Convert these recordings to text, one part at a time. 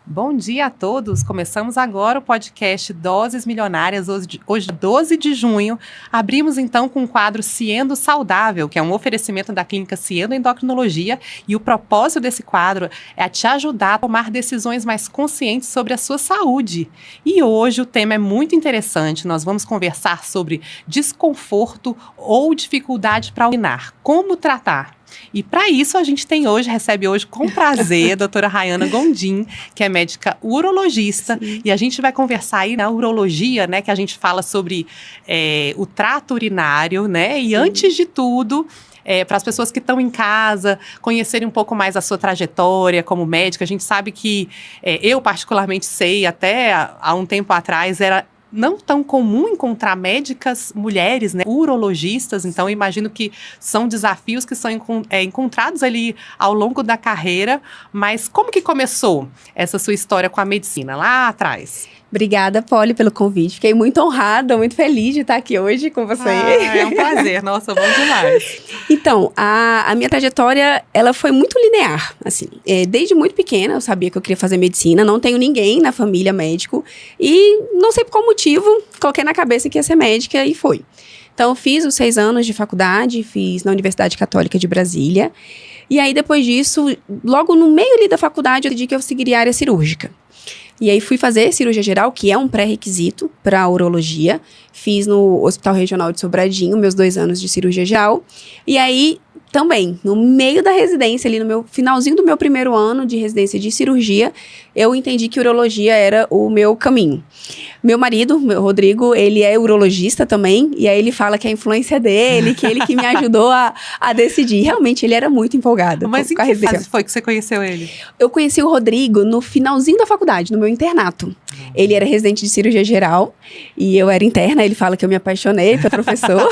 Bom dia a todos, começamos agora o podcast Doses Milionárias, hoje 12 de junho. Abrimos então com o quadro Ciendo Saudável, que é um oferecimento da clínica Ciendo Endocrinologia, e o propósito desse quadro é te ajudar a tomar decisões mais conscientes sobre a sua saúde. E hoje o tema é muito interessante, nós vamos conversar sobre desconforto ou dificuldade para urinar, como tratar. E para isso a gente recebe hoje com prazer a doutora Rayana Gondim, que é médica urologista. Sim. E a gente vai conversar aí na urologia, né, que a gente fala sobre o trato urinário, né, e antes de tudo, para as pessoas que estão em casa, conhecerem um pouco mais a sua trajetória como médica. A gente sabe que, eu particularmente sei, até há um tempo atrás, era não tão comum encontrar médicas mulheres, né, urologistas, então eu imagino que são desafios que são encontrados ali ao longo da carreira, mas como que começou essa sua história com a medicina lá atrás? Obrigada, Polly, pelo convite. Fiquei muito honrada, muito feliz de estar aqui hoje com você. É um prazer, nossa, bom demais. Então, a minha trajetória, ela foi muito linear, assim. Desde muito pequena, eu sabia que eu queria fazer medicina, não tenho ninguém na família médico, e não sei por qual motivo, coloquei na cabeça que ia ser médica e foi. Então, eu fiz os 6 anos de faculdade, fiz na Universidade Católica de Brasília, e aí, depois disso, logo no meio ali da faculdade, eu decidi que eu seguiria a área cirúrgica. E aí fui fazer cirurgia geral, que é um pré-requisito para a urologia. Fiz no Hospital Regional de Sobradinho, meus 2 anos de cirurgia geral. E aí, também, no meio da residência, ali no meu finalzinho do meu primeiro ano de residência de cirurgia, eu entendi que urologia era o meu caminho. Meu marido, meu Rodrigo, ele é urologista também, e aí ele fala que a influência dele, que ele que me ajudou a decidir. Realmente, ele era muito empolgado. Mas em que fase foi que você conheceu ele? Eu conheci o Rodrigo no finalzinho da faculdade, no meu internato. Ele era residente de cirurgia geral, e eu era interna, ele fala que eu me apaixonei pelo professor.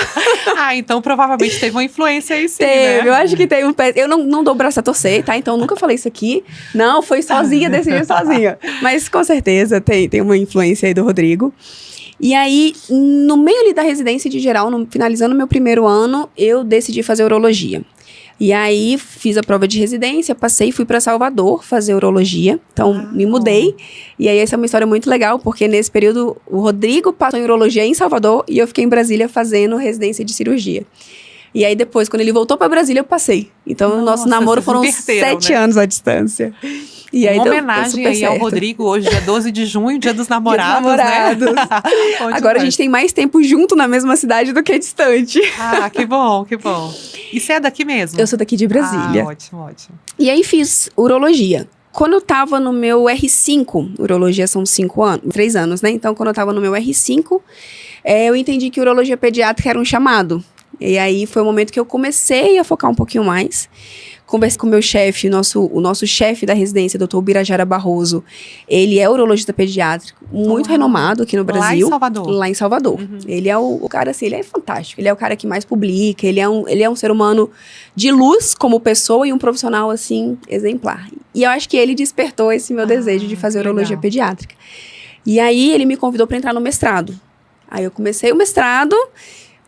Então provavelmente teve uma influência aí sim, né? Eu acho que teve eu não dou o braço a torcer, tá? Então, nunca falei isso aqui. Não, foi sozinha, decidi sozinha. Mas, com certeza, tem uma influência aí do Rodrigo. E aí, no meio ali da residência de geral, finalizando meu primeiro ano, eu decidi fazer urologia. E aí, fiz a prova de residência, passei e fui para Salvador fazer urologia. Então, me mudei. E aí, essa é uma história muito legal, porque nesse período, o Rodrigo passou em urologia em Salvador e eu fiquei em Brasília fazendo residência de cirurgia. E aí, depois, quando ele voltou para Brasília, eu passei. Então, o nosso namoro foram 7 anos à distância. E aí, uma homenagem aí ao Rodrigo, hoje, dia 12 de junho, dia dos namorados, né? Agora a gente tem mais tempo junto na mesma cidade do que distante. Que bom, que bom. E você é daqui mesmo? Eu sou daqui de Brasília. Ótimo, ótimo. E aí fiz urologia. Quando eu tava no meu R5, urologia são 3 anos, né? Então, quando eu tava no meu R5, eu entendi que urologia pediátrica era um chamado. E aí foi o momento que eu comecei a focar um pouquinho mais. Conversei com o meu chefe, o nosso chefe da residência, Dr. Birajara Barroso. Ele é urologista pediátrico, muito renomado aqui no Brasil. Lá em Salvador? Lá em Salvador. Uhum. Ele é o cara, assim, ele é fantástico. Ele é o cara que mais publica, ele é um ser humano de luz como pessoa e um profissional, assim, exemplar. E eu acho que ele despertou esse meu desejo de fazer urologia pediátrica. E aí, ele me convidou para entrar no mestrado. Aí, eu comecei o mestrado.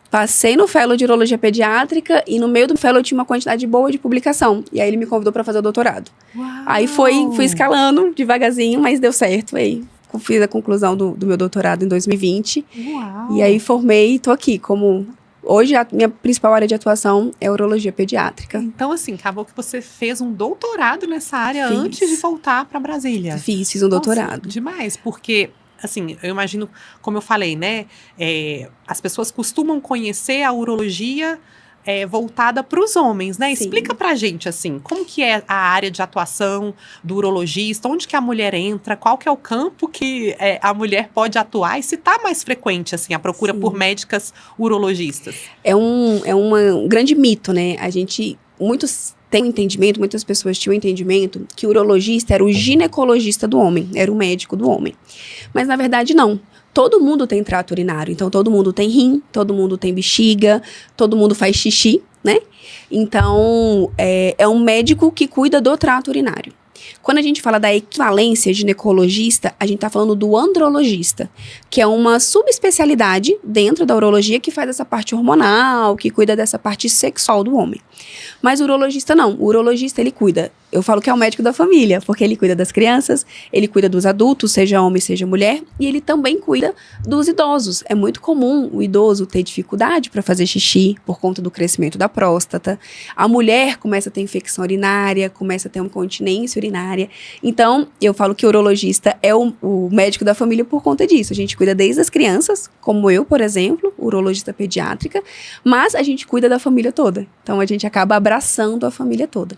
Passei no fellow de urologia pediátrica e no meio do fellow eu tinha uma quantidade boa de publicação. E aí ele me convidou para fazer o doutorado. Uau. Aí fui escalando devagarzinho, mas deu certo. Aí fiz a conclusão do meu doutorado em 2020. Uau. E aí formei e tô aqui como... Hoje a minha principal área de atuação é urologia pediátrica. Então, assim, acabou que você fez um doutorado nessa área antes de voltar para Brasília. Fiz um doutorado. Nossa, demais, porque... Assim, eu imagino, como eu falei, né, as pessoas costumam conhecer a urologia voltada para os homens, né? Sim. Explica pra gente, assim, como que é a área de atuação do urologista, onde que a mulher entra, qual que é o campo que a mulher pode atuar e se tá mais frequente, assim, a procura por médicas urologistas? É um grande mito, né? Muitos têm um entendimento, muitas pessoas tinham um entendimento que o urologista era o ginecologista do homem, era o médico do homem. Mas, na verdade, não. Todo mundo tem trato urinário, então todo mundo tem rim, todo mundo tem bexiga, todo mundo faz xixi, né? Então, é um médico que cuida do trato urinário. Quando a gente fala da equivalência ginecologista, a gente está falando do andrologista, que é uma subespecialidade dentro da urologia que faz essa parte hormonal, que cuida dessa parte sexual do homem. Mas o urologista não. O urologista, ele cuida. Eu falo que é o médico da família, porque ele cuida das crianças, ele cuida dos adultos, seja homem, seja mulher, e ele também cuida dos idosos. É muito comum o idoso ter dificuldade para fazer xixi por conta do crescimento da próstata. A mulher começa a ter infecção urinária, começa a ter uma incontinência urinária. Então, eu falo que o urologista é o médico da família por conta disso. A gente cuida desde as crianças, como eu, por exemplo, urologista pediátrica, mas a gente cuida da família toda. Então, a gente acaba abraçando a família toda.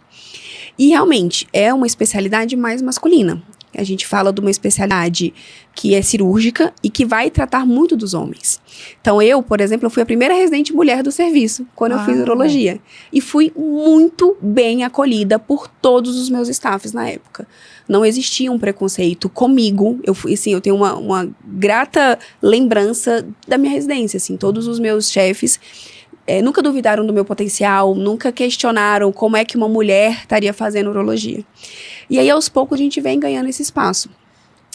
E realmente é uma especialidade mais masculina. A gente fala de uma especialidade que é cirúrgica e que vai tratar muito dos homens. Então eu, por exemplo, eu fui a primeira residente mulher do serviço quando eu fiz urologia. E fui muito bem acolhida por todos os meus staffs na época. Não existia um preconceito comigo. Eu tenho uma grata lembrança da minha residência. Assim, todos os meus chefes nunca duvidaram do meu potencial, nunca questionaram como é que uma mulher estaria fazendo urologia. E aí, aos poucos, a gente vem ganhando esse espaço.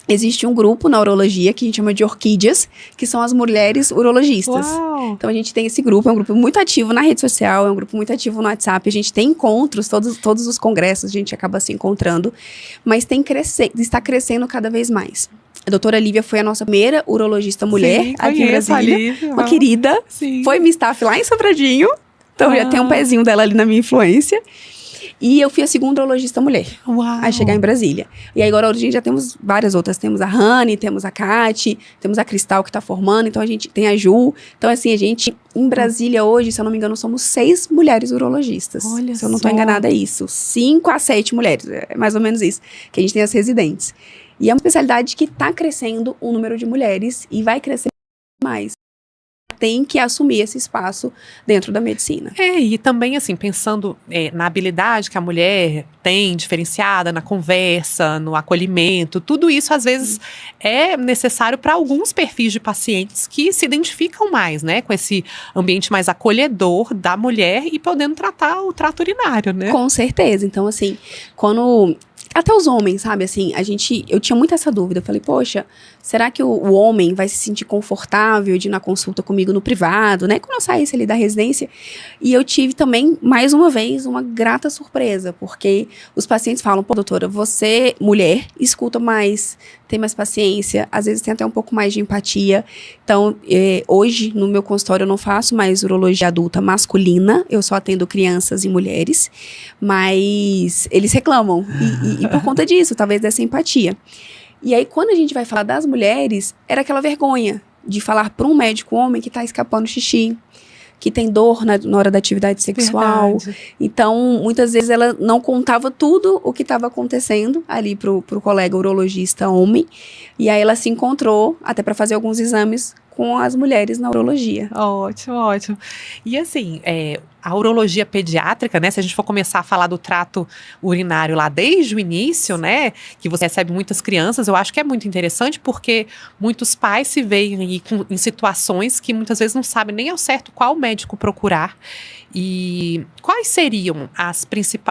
Existe um grupo na urologia que a gente chama de orquídeas, que são as mulheres urologistas. Uau. Então, a gente tem esse grupo, é um grupo muito ativo na rede social, é um grupo muito ativo no WhatsApp, a gente tem encontros, todos os congressos a gente acaba se encontrando, mas está crescendo cada vez mais. A doutora Lívia foi a nossa primeira urologista mulher. Sim, aqui em Brasília. Uma querida. Sim. Foi minha staff lá em Sobradinho. Então, já tem um pezinho dela ali na minha influência. E eu fui a segunda urologista mulher. Uau. A chegar em Brasília. E aí, agora, hoje, já temos várias outras. Temos a Rani, temos a Kati, temos a Cristal, que está formando. Então, a gente tem a Ju. Então, assim, a gente, em Brasília, hoje, se eu não me engano, somos 6 mulheres urologistas. Olha se eu não estou enganada, é isso. 5 a 7 mulheres. É mais ou menos isso. Que a gente tem as residentes. E é uma especialidade que está crescendo o número de mulheres e vai crescer mais. Tem que assumir esse espaço dentro da medicina. E também, assim, pensando na habilidade que a mulher tem diferenciada na conversa, no acolhimento, tudo isso, às vezes, é necessário para alguns perfis de pacientes que se identificam mais, né, com esse ambiente mais acolhedor da mulher e podendo tratar o trato urinário, né? Com certeza. Então, assim, até os homens, sabe, assim, eu tinha muito essa dúvida, eu falei, poxa, será que o homem vai se sentir confortável de ir na consulta comigo no privado, né, quando eu saísse ali da residência? E eu tive também, mais uma vez, uma grata surpresa, porque os pacientes falam, pô, doutora, você, mulher, escuta mais, tem mais paciência, às vezes tem até um pouco mais de empatia. Então, hoje, no meu consultório, eu não faço mais urologia adulta masculina, eu só atendo crianças e mulheres, mas eles reclamam, e por conta disso, talvez dessa empatia. E aí, quando a gente vai falar das mulheres, era aquela vergonha de falar para um médico homem que está escapando xixi, que tem dor na hora da atividade sexual. Verdade. Então, muitas vezes ela não contava tudo o que estava acontecendo ali pro colega urologista homem. E aí ela se encontrou até para fazer alguns exames com as mulheres na urologia. Ótimo, ótimo. E assim, a urologia pediátrica, né, se a gente for começar a falar do trato urinário lá desde o início, né, que você recebe muitas crianças, eu acho que é muito interessante porque muitos pais se veem aí em situações que muitas vezes não sabem nem ao certo qual médico procurar. E quais seriam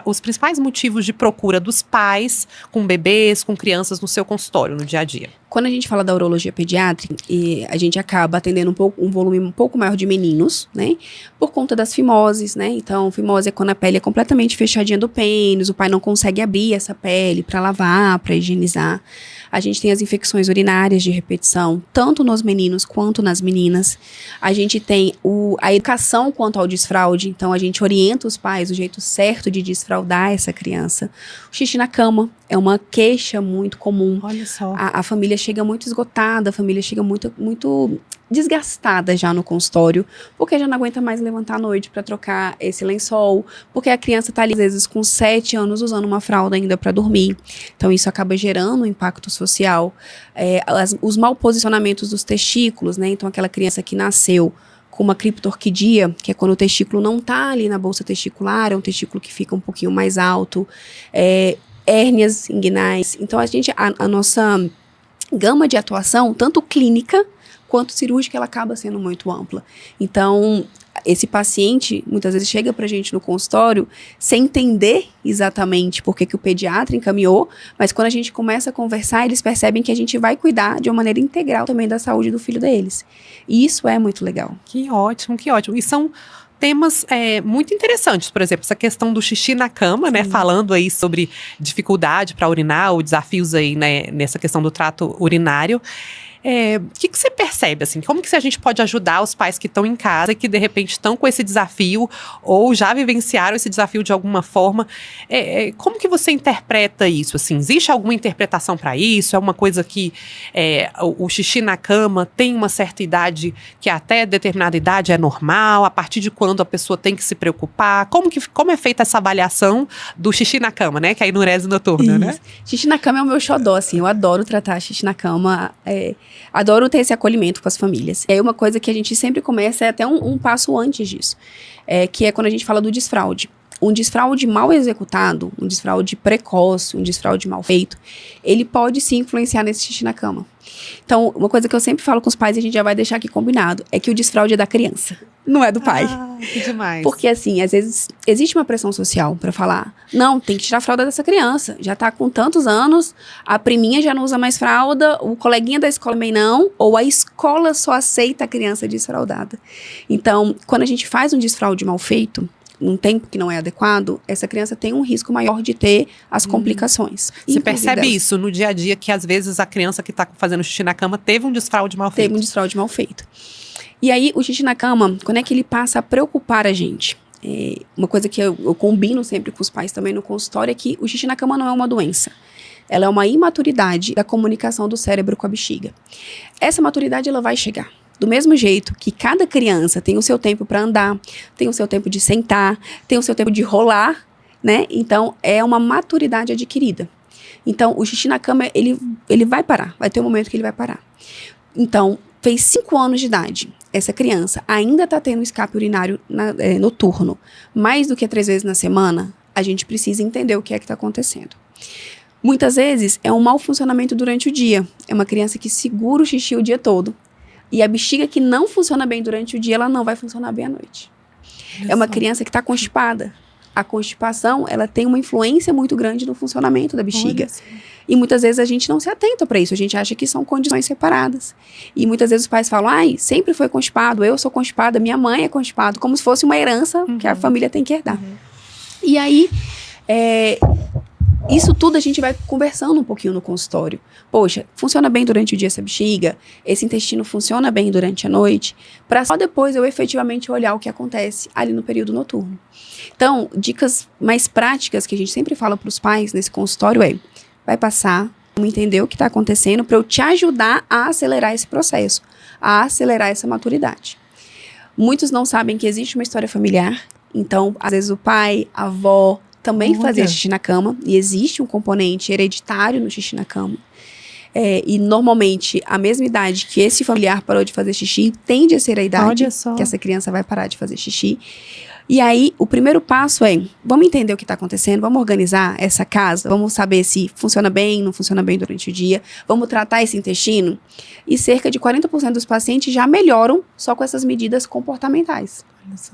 os principais motivos de procura dos pais com bebês, com crianças no seu consultório, no dia a dia? Quando a gente fala da urologia pediátrica, a gente acaba atendendo um volume um pouco maior de meninos, né? Por conta das fimoses, né? Então, fimose é quando a pele é completamente fechadinha do pênis, o pai não consegue abrir essa pele para lavar, para higienizar. A gente tem as infecções urinárias de repetição, tanto nos meninos quanto nas meninas. A gente tem a educação quanto ao desfraude, então a gente orienta os pais o jeito certo de desfraudar essa criança. O xixi na cama é uma queixa muito comum. Olha só. A família chega muito esgotada, a família chega muito desgastada já no consultório, porque já não aguenta mais levantar à noite para trocar esse lençol, porque a criança está ali, às vezes, com 7 anos usando uma fralda ainda para dormir. Então, isso acaba gerando um impacto social. Os mal posicionamentos dos testículos, né? Então, aquela criança que nasceu com uma criptorquidia, que é quando o testículo não está ali na bolsa testicular, é um testículo que fica um pouquinho mais alto, hérnias inguinais. Então, a nossa gama de atuação, tanto clínica quanto cirúrgica, ela acaba sendo muito ampla. Então, esse paciente, muitas vezes, chega pra gente no consultório sem entender exatamente por que o pediatra encaminhou, mas quando a gente começa a conversar, eles percebem que a gente vai cuidar de uma maneira integral também da saúde do filho deles. E isso é muito legal. Que ótimo, que ótimo. E são temas muito interessantes, por exemplo, essa questão do xixi na cama, né, falando aí sobre dificuldade para urinar, ou desafios aí, né, nessa questão do trato urinário. O que você percebe, assim, como que a gente pode ajudar os pais que estão em casa e que de repente estão com esse desafio ou já vivenciaram esse desafio de alguma forma? Como que você interpreta isso, assim? Existe alguma interpretação para isso? É uma coisa que o xixi na cama tem uma certa idade que até determinada idade é normal? A partir de quando a pessoa tem que se preocupar? Como é feita essa avaliação do xixi na cama, né? Que é a enurese noturna, né? Xixi na cama é o meu xodó, assim. Eu adoro tratar xixi na cama. Adoro ter esse acolhimento com as famílias. É uma coisa que a gente sempre começa, até um passo antes disso, que é quando a gente fala do desfraude. Um desfraude mal executado, um desfraude precoce, um desfraude mal feito, ele pode sim influenciar nesse xixi na cama. Então, uma coisa que eu sempre falo com os pais, e a gente já vai deixar aqui combinado, é que o desfraude é da criança, não é do pai. Que demais. Porque assim, às vezes, existe uma pressão social pra falar, não, tem que tirar a fralda dessa criança, já tá com tantos anos, a priminha já não usa mais fralda, o coleguinha da escola também não, ou a escola só aceita a criança desfraldada. Então, quando a gente faz um desfraude mal feito, num tempo que não é adequado, essa criança tem um risco maior de ter as complicações. Você percebe isso no dia a dia, que às vezes a criança que está fazendo xixi na cama teve um desfraude mal feito? Teve um desfraude mal feito. E aí, o xixi na cama, quando é que ele passa a preocupar a gente? Uma coisa que eu combino sempre com os pais também no consultório é que o xixi na cama não é uma doença. Ela é uma imaturidade da comunicação do cérebro com a bexiga. Essa maturidade, ela vai chegar. Do mesmo jeito que cada criança tem o seu tempo para andar, tem o seu tempo de sentar, tem o seu tempo de rolar, né? Então, é uma maturidade adquirida. Então, o xixi na cama, ele vai parar. Vai ter um momento que ele vai parar. Então, fez 5 anos de idade. Essa criança ainda está tendo escape urinário noturno, mais do que 3 vezes na semana, a gente precisa entender o que é que está acontecendo. Muitas vezes, é um mau funcionamento durante o dia. É uma criança que segura o xixi o dia todo. E a bexiga que não funciona bem durante o dia, ela não vai funcionar bem à noite. É uma criança que está constipada. A constipação, ela tem uma influência muito grande no funcionamento da bexiga. E muitas vezes a gente não se atenta para isso. A gente acha que são condições separadas. E muitas vezes os pais falam, sempre foi constipado, eu sou constipada, minha mãe é constipada. Como se fosse uma herança que a família tem que herdar. E aí, isso tudo a gente vai conversando um pouquinho no consultório. Poxa, funciona bem durante o dia essa bexiga? Esse intestino funciona bem durante a noite? Para só depois eu efetivamente olhar o que acontece ali no período noturno. Então, dicas mais práticas que a gente sempre fala para os pais nesse consultório vai passar, vamos entender o que está acontecendo para eu te ajudar a acelerar esse processo, a acelerar essa maturidade. Muitos não sabem que existe uma história familiar, então, às vezes o pai, a avó, também fazia xixi na cama, e existe um componente hereditário no xixi na cama. E normalmente, a mesma idade que esse familiar parou de fazer xixi, tende a ser a idade que essa criança vai parar de fazer xixi. E aí, o primeiro passo vamos entender o que está acontecendo, vamos organizar essa casa, vamos saber se funciona bem, não funciona bem durante o dia, vamos tratar esse intestino. E cerca de 40% dos pacientes já melhoram só com essas medidas comportamentais. Olha só.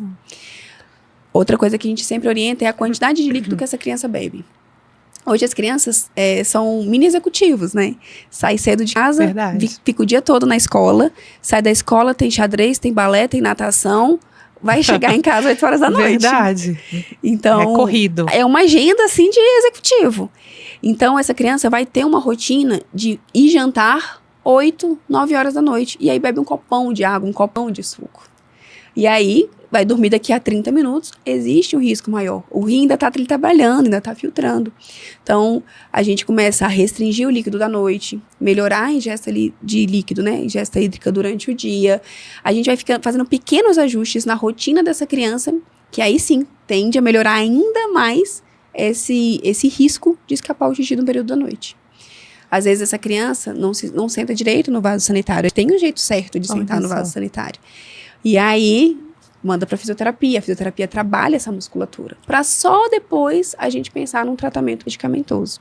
Outra coisa que a gente sempre orienta é a quantidade de líquido que essa criança bebe. Hoje as crianças são mini executivos, né? Sai cedo de casa, fica o dia todo na escola, sai da escola, tem xadrez, tem balé, tem natação, vai chegar em casa 8 horas da noite. Verdade. Então, é corrido. É uma agenda, assim, de executivo. Então, essa criança vai ter uma rotina de ir jantar 8, 9 horas da noite. E aí bebe um copão de água, um copão de suco. E aí, vai dormir daqui a 30 minutos, existe um risco maior. O rim ainda está trabalhando, ainda está filtrando. Então, a gente começa a restringir o líquido da noite, melhorar a ingesta de líquido, né? Ingesta hídrica durante o dia. A gente vai fazendo pequenos ajustes na rotina dessa criança, que aí sim, tende a melhorar ainda mais esse risco de escapar o xixi no período da noite. Às vezes essa criança não senta direito no vaso sanitário. Tem um jeito certo de sentar no vaso sanitário. E aí, manda para fisioterapia. A fisioterapia trabalha essa musculatura, para só depois a gente pensar num tratamento medicamentoso.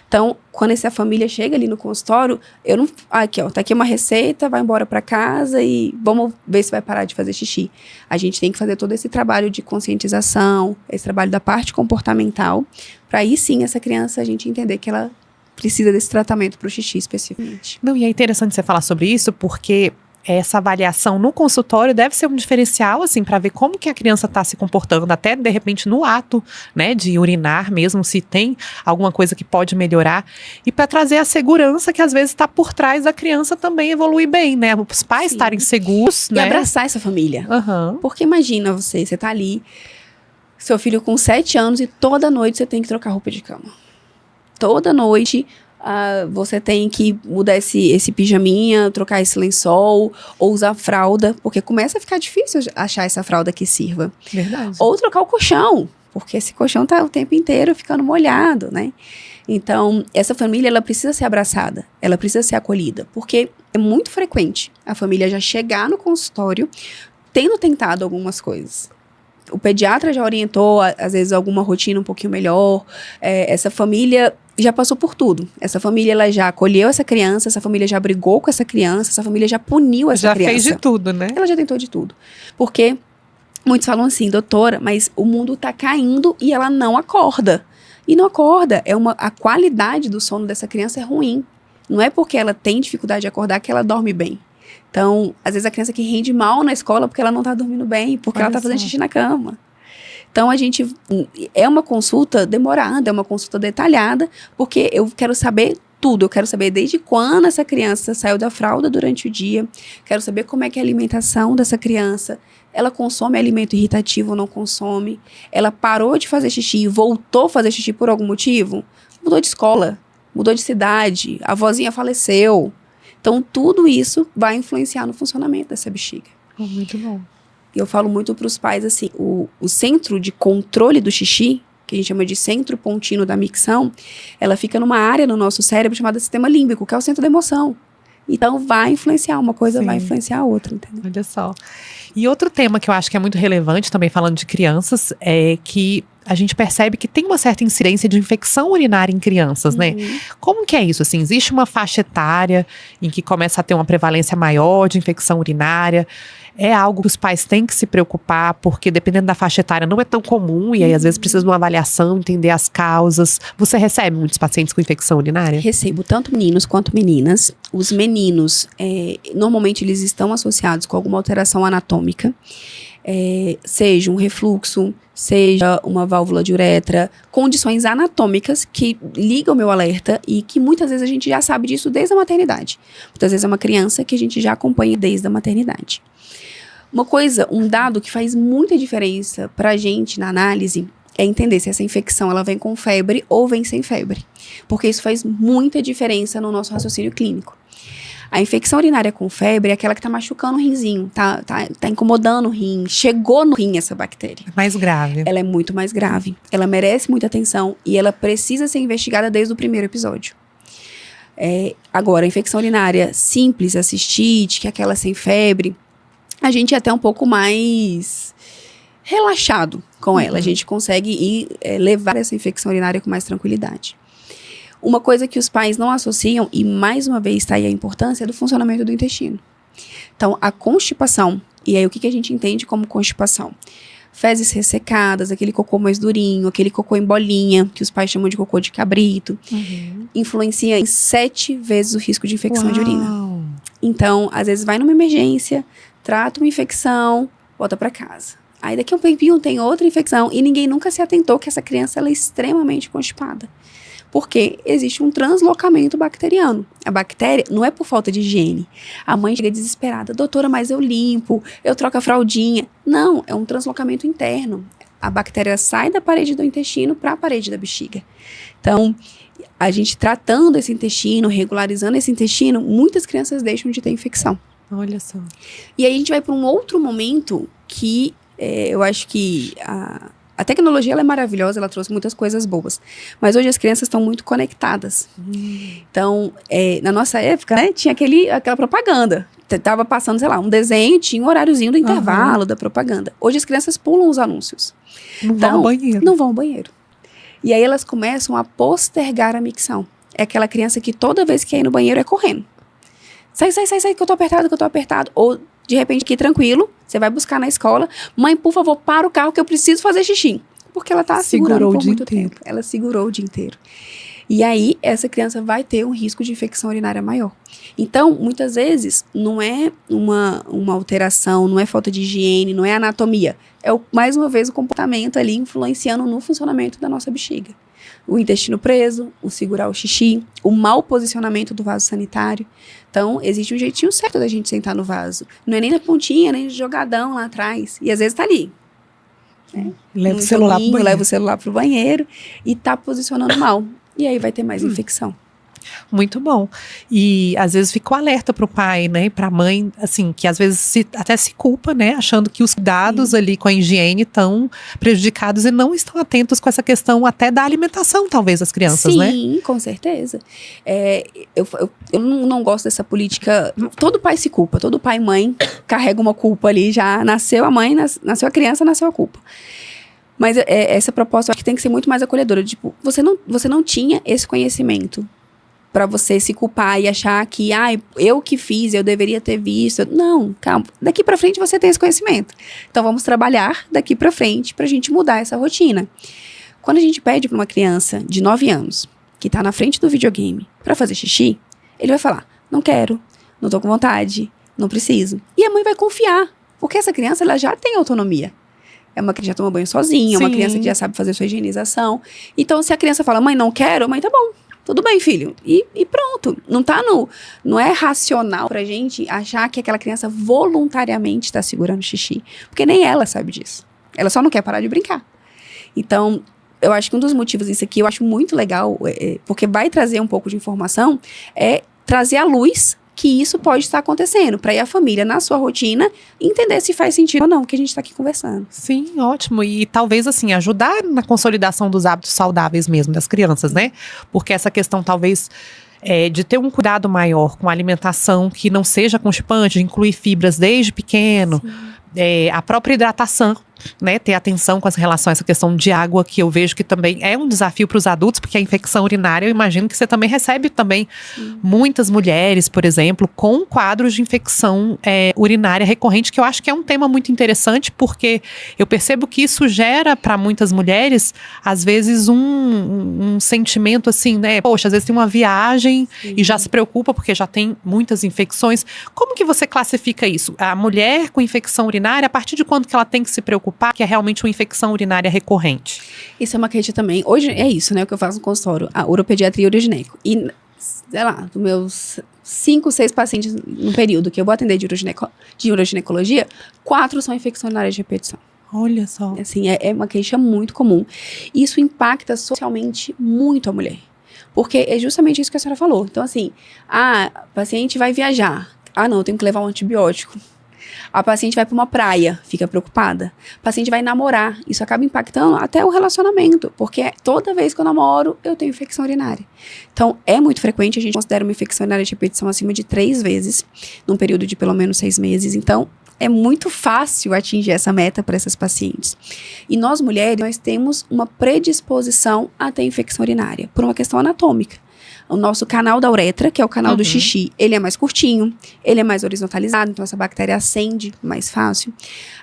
Então, quando essa família chega ali no consultório, eu não... Aqui, ó, tá aqui uma receita, vai embora para casa e vamos ver se vai parar de fazer xixi. A gente tem que fazer todo esse trabalho de conscientização, esse trabalho da parte comportamental, para aí sim essa criança a gente entender que ela precisa desse tratamento para o xixi especificamente. Não, e é interessante você falar sobre isso, porque essa avaliação no consultório deve ser um diferencial, assim, para ver como que a criança está se comportando, até de repente no ato, né, de urinar mesmo, se tem alguma coisa que pode melhorar, e para trazer a segurança que às vezes está por trás da criança também evoluir bem, né, os pais estarem seguros, e né. abraçar essa família. Uhum. Porque imagina você tá ali, seu filho com 7 anos e toda noite você tem que trocar roupa de cama. Toda noite você tem que mudar esse pijaminha, trocar esse lençol, ou usar fralda, porque começa a ficar difícil achar essa fralda que sirva. Verdade. Ou trocar o colchão, porque esse colchão tá o tempo inteiro ficando molhado, né? Então, essa família, ela precisa ser abraçada, ela precisa ser acolhida, porque é muito frequente a família já chegar no consultório tendo tentado algumas coisas. O pediatra já orientou, às vezes, alguma rotina um pouquinho melhor. Essa família já passou por tudo. Essa família, ela já acolheu essa criança, essa família já brigou com essa criança, essa família já puniu essa criança. Já fez de tudo, né? Ela já tentou de tudo. Porque muitos falam assim, doutora, mas o mundo tá caindo e ela não acorda. E não acorda. A qualidade do sono dessa criança é ruim. Não é porque ela tem dificuldade de acordar que ela dorme bem. Então, às vezes a criança que rende mal na escola porque ela não tá dormindo bem, porque ela tá fazendo xixi na cama. Então, é uma consulta demorada, é uma consulta detalhada, porque eu quero saber tudo. Eu quero saber desde quando essa criança saiu da fralda durante o dia, quero saber como é que é a alimentação dessa criança, ela consome alimento irritativo ou não consome, ela parou de fazer xixi e voltou a fazer xixi por algum motivo, mudou de escola, mudou de cidade, a vozinha faleceu. Então, tudo isso vai influenciar no funcionamento dessa bexiga. Muito bom. E eu falo muito para os pais, assim, o centro de controle do xixi, que a gente chama de centro pontínuo da micção, ela fica numa área no nosso cérebro chamada sistema límbico, que é o centro da emoção. Então, vai influenciar uma coisa, vai influenciar a outra, entendeu? Olha só. E outro tema que eu acho que é muito relevante, também falando de crianças, é que a gente percebe que tem uma certa incidência de infecção urinária em crianças, né? Como que é isso? Assim, existe uma faixa etária em que começa a ter uma prevalência maior de infecção urinária? É algo que os pais têm que se preocupar, porque dependendo da faixa etária não é tão comum, e aí às vezes precisa de uma avaliação, entender as causas. Você recebe muitos pacientes com infecção urinária? Recebo tanto meninos quanto meninas. Os meninos, normalmente eles estão associados com alguma alteração anatômica, seja um refluxo, seja uma válvula de uretra, condições anatômicas que ligam o meu alerta e que muitas vezes a gente já sabe disso desde a maternidade. Muitas vezes é uma criança que a gente já acompanha desde a maternidade. Um dado que faz muita diferença pra gente na análise é entender se essa infecção ela vem com febre ou vem sem febre. Porque isso faz muita diferença no nosso raciocínio clínico. A infecção urinária com febre é aquela que tá machucando o rinzinho, tá incomodando o rim, chegou no rim essa bactéria. É mais grave. Ela é muito mais grave, ela merece muita atenção e ela precisa ser investigada desde o primeiro episódio. Agora, a infecção urinária simples, a cistite, que é aquela sem febre, a gente é até um pouco mais relaxado com ela. A gente consegue levar essa infecção urinária com mais tranquilidade. Uma coisa que os pais não associam, e mais uma vez está aí a importância, é do funcionamento do intestino. Então, a constipação, e aí o que a gente entende como constipação? Fezes ressecadas, aquele cocô mais durinho, aquele cocô em bolinha, que os pais chamam de cocô de cabrito, influencia em 7 vezes o risco de infecção de urina. Então, às vezes vai numa emergência, trata uma infecção, volta para casa. Aí daqui a um tempinho tem outra infecção e ninguém nunca se atentou que essa criança ela é extremamente constipada. Porque existe um translocamento bacteriano. A bactéria não é por falta de higiene. A mãe chega desesperada, doutora, mas eu limpo, eu troco a fraldinha. Não, é um translocamento interno. A bactéria sai da parede do intestino para a parede da bexiga. Então, a gente tratando esse intestino, regularizando esse intestino, muitas crianças deixam de ter infecção. Olha só. E aí a gente vai para um outro momento que eu acho que a tecnologia ela é maravilhosa, ela trouxe muitas coisas boas. Mas hoje as crianças estão muito conectadas. Então, na nossa época, né, tinha aquela propaganda. tava passando, sei lá, um desenho, tinha um horáriozinho do intervalo, da propaganda. Hoje as crianças pulam os anúncios. Não vão ao banheiro. Não vão ao banheiro. E aí elas começam a postergar a micção. É aquela criança que toda vez que quer ir no banheiro é correndo. Sai, que eu tô apertado. Ou, de repente, aqui tranquilo, você vai buscar na escola. Mãe, por favor, para o carro que eu preciso fazer xixi. Porque ela tá segurando por muito tempo. Ela segurou o dia inteiro. E aí, essa criança vai ter um risco de infecção urinária maior. Então, muitas vezes, não é uma alteração, não é falta de higiene, não é anatomia. É, mais uma vez, o comportamento ali influenciando no funcionamento da nossa bexiga. O intestino preso, o segurar o xixi, o mau posicionamento do vaso sanitário. Então, existe um jeitinho certo da gente sentar no vaso. Não é nem na pontinha, nem jogadão lá atrás. E às vezes tá ali. Leva o celular pro banheiro e tá posicionando mal. E aí vai ter mais infecção. Muito bom. E às vezes fica o alerta pro pai, né, e pra mãe, assim, que às vezes até se culpa, né, achando que os cuidados ali com a higiene estão prejudicados e não estão atentos com essa questão até da alimentação, talvez, das crianças, né? Sim, com certeza. Eu não gosto dessa política. Todo pai se culpa, todo pai e mãe carrega uma culpa ali, já nasceu a mãe, nasceu a criança, nasceu a culpa. Mas essa proposta eu acho que tem que ser muito mais acolhedora. Tipo, você não tinha esse conhecimento para você se culpar e achar que, eu que fiz, eu deveria ter visto. Não, calma. Daqui para frente você tem esse conhecimento. Então vamos trabalhar daqui para frente pra gente mudar essa rotina. Quando a gente pede para uma criança de 9 anos, que tá na frente do videogame, para fazer xixi, ele vai falar, não quero, não tô com vontade, não preciso. E a mãe vai confiar, porque essa criança ela já tem autonomia. É uma criança que já toma banho sozinha, uma criança que já sabe fazer sua higienização. Então, se a criança fala, mãe, não quero, mãe, tá bom, tudo bem, filho. E pronto. Não é racional pra gente achar que aquela criança voluntariamente tá segurando xixi. Porque nem ela sabe disso. Ela só não quer parar de brincar. Então, eu acho que um dos motivos disso aqui, eu acho muito legal, porque vai trazer um pouco de informação, é trazer à luz que isso pode estar acontecendo, para ir a família na sua rotina entender se faz sentido ou não, que a gente está aqui conversando. Sim, ótimo. E talvez, assim, ajudar na consolidação dos hábitos saudáveis mesmo das crianças, né? Porque essa questão, talvez, de ter um cuidado maior com a alimentação que não seja constipante, de incluir fibras desde pequeno, a própria hidratação, né, ter atenção com relação a essa questão de água, que eu vejo que também é um desafio para os adultos, porque a infecção urinária, eu imagino que você também recebe também muitas mulheres, por exemplo, com quadros de infecção urinária recorrente, que eu acho que é um tema muito interessante, porque eu percebo que isso gera para muitas mulheres, às vezes, um sentimento assim, né, poxa, às vezes tem uma viagem e já se preocupa porque já tem muitas infecções. Como que você classifica isso? A mulher com infecção urinária, a partir de quando que ela tem que se preocupar que é realmente uma infecção urinária recorrente? Isso é uma queixa também. Hoje é isso, né, o que eu faço no consultório, a uropediatria e urogineco. E, sei lá, dos meus 5, 6 pacientes no período que eu vou atender de uroginecologia, 4 são infecção urinária de repetição. Olha só. Assim, é uma queixa muito comum. Isso impacta socialmente muito a mulher. Porque é justamente isso que a senhora falou. Então, assim, a paciente vai viajar. Não, eu tenho que levar um antibiótico. A paciente vai para uma praia, fica preocupada. A paciente vai namorar, isso acaba impactando até o relacionamento, porque toda vez que eu namoro, eu tenho infecção urinária. Então, é muito frequente, a gente considera uma infecção urinária de repetição acima de 3 vezes, num período de pelo menos 6 meses. Então, é muito fácil atingir essa meta para essas pacientes. E nós, mulheres, nós temos uma predisposição a ter infecção urinária, por uma questão anatômica. O nosso canal da uretra, que é o canal do xixi, ele é mais curtinho, ele é mais horizontalizado, então essa bactéria ascende mais fácil.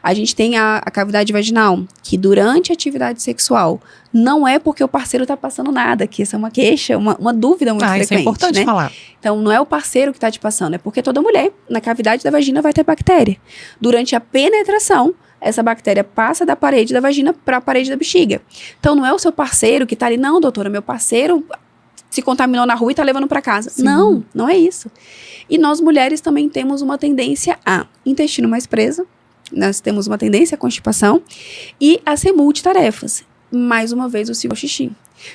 A gente tem a cavidade vaginal, que durante a atividade sexual, não é porque o parceiro está passando nada, que essa é uma queixa, uma dúvida muito frequente. Isso é importante, né? Falar. Então, não é o parceiro que está te passando, é porque toda mulher, na cavidade da vagina, vai ter bactéria. Durante a penetração, essa bactéria passa da parede da vagina para a parede da bexiga. Então, não é o seu parceiro que está ali, não, doutora, meu parceiro se contaminou na rua e tá levando para casa. Sim. Não é isso. E nós mulheres também temos uma tendência a intestino mais preso, nós temos uma tendência à constipação e a ser multitarefas. Mais uma vez, o seu xixi.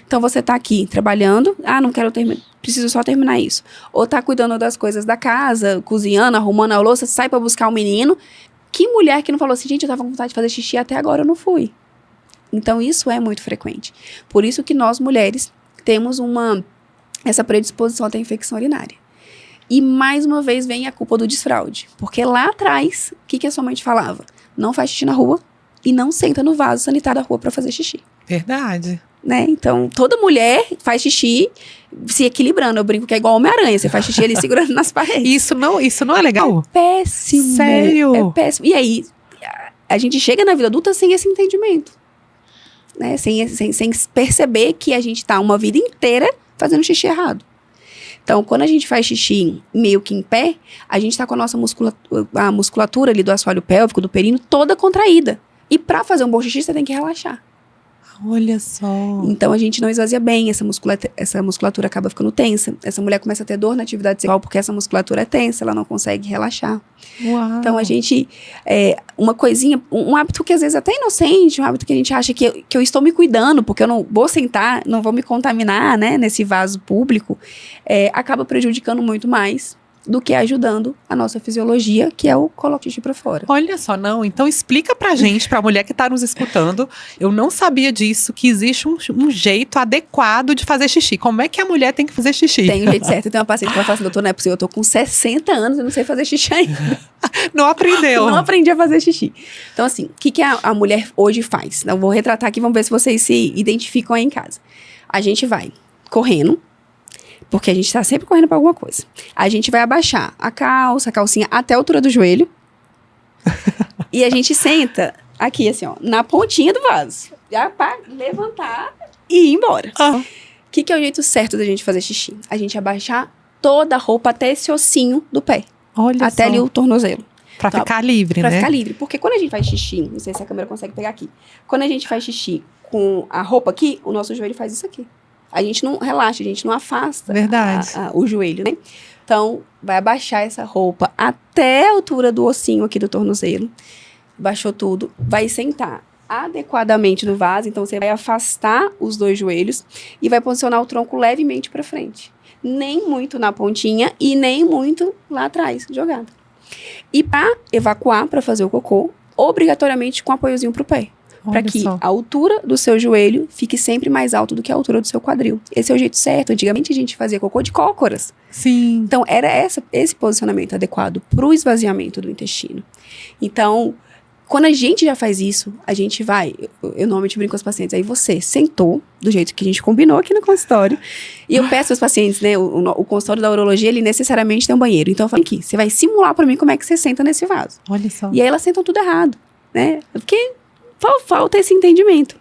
Então, você tá aqui trabalhando, não quero terminar, preciso só terminar isso. Ou tá cuidando das coisas da casa, cozinhando, arrumando a louça, sai para buscar o menino. Que mulher que não falou assim, gente, eu tava com vontade de fazer xixi, até agora eu não fui. Então, isso é muito frequente. Por isso que nós mulheres temos essa predisposição a ter infecção urinária. E mais uma vez vem a culpa do desfraude. Porque lá atrás, o que a sua mãe te falava? Não faz xixi na rua e não senta no vaso sanitário da rua para fazer xixi. Verdade. Né? Então, toda mulher faz xixi se equilibrando. Eu brinco que é igual Homem-Aranha. Você faz xixi ali segurando nas paredes. Isso não é legal? Péssimo. Sério? É péssimo. E aí, a gente chega na vida adulta sem esse entendimento. Né? Sem perceber que a gente tá uma vida inteira fazendo xixi errado. Então, quando a gente faz xixi meio que em pé, a gente tá com a nossa musculatura ali do assoalho pélvico, do períneo, toda contraída. E para fazer um bom xixi, você tem que relaxar. Olha só. Então, a gente não esvazia bem, essa musculatura acaba ficando tensa. Essa mulher começa a ter dor na atividade sexual porque essa musculatura é tensa, ela não consegue relaxar. Uau. Então, a gente, uma coisinha, um hábito que às vezes é até inocente, um hábito que a gente acha que eu estou me cuidando, porque eu não vou sentar, não vou me contaminar, né, nesse vaso público, acaba prejudicando muito mais do que ajudando a nossa fisiologia, que é o colocar xixi pra fora. Olha só, não. Então explica pra gente, pra mulher que tá nos escutando, eu não sabia disso, que existe um jeito adequado de fazer xixi. Como é que a mulher tem que fazer xixi? Tem um jeito certo. Eu tenho uma paciente que vai falar assim, doutor, não é possível, eu tô com 60 anos e não sei fazer xixi ainda. Não aprendeu. Não aprendi a fazer xixi. Então assim, o que a mulher hoje faz? Eu vou retratar aqui, vamos ver se vocês se identificam aí em casa. A gente vai correndo, porque a gente tá sempre correndo pra alguma coisa. A gente vai abaixar a calcinha até a altura do joelho. E a gente senta aqui, assim, ó, na pontinha do vaso. Já pra levantar e ir embora. O que é o jeito certo da gente fazer xixi? A gente abaixar toda a roupa até esse ossinho do pé. Olha até só. ali o tornozelo. Pra ficar livre, pra né? Pra ficar livre. Porque quando a gente faz xixi, não sei se a câmera consegue pegar aqui. Quando a gente faz xixi com a roupa aqui, o nosso joelho faz isso aqui. A gente não relaxa, a gente não afasta o joelho, né? Então, vai abaixar essa roupa até a altura do ossinho aqui do tornozelo. Baixou tudo. Vai sentar adequadamente no vaso. Então, você vai afastar os dois joelhos e vai posicionar o tronco levemente para frente. Nem muito na pontinha e nem muito lá atrás, jogado. E para evacuar, para fazer o cocô, obrigatoriamente com apoiozinho pro pé. Para que a altura do seu joelho fique sempre mais alto do que a altura do seu quadril. Esse é o jeito certo. Antigamente a gente fazia cocô de cócoras. Sim. Então era esse posicionamento adequado para o esvaziamento do intestino. Então, quando a gente já faz isso, a gente vai... Eu normalmente brinco com os pacientes. Aí você sentou do jeito que a gente combinou aqui no consultório. E eu peço aos pacientes, né? O consultório da urologia, ele necessariamente tem um banheiro. Então eu falo aqui, você vai simular para mim como é que você senta nesse vaso. Olha só. E aí elas sentam tudo errado, né? Porque... falta esse entendimento.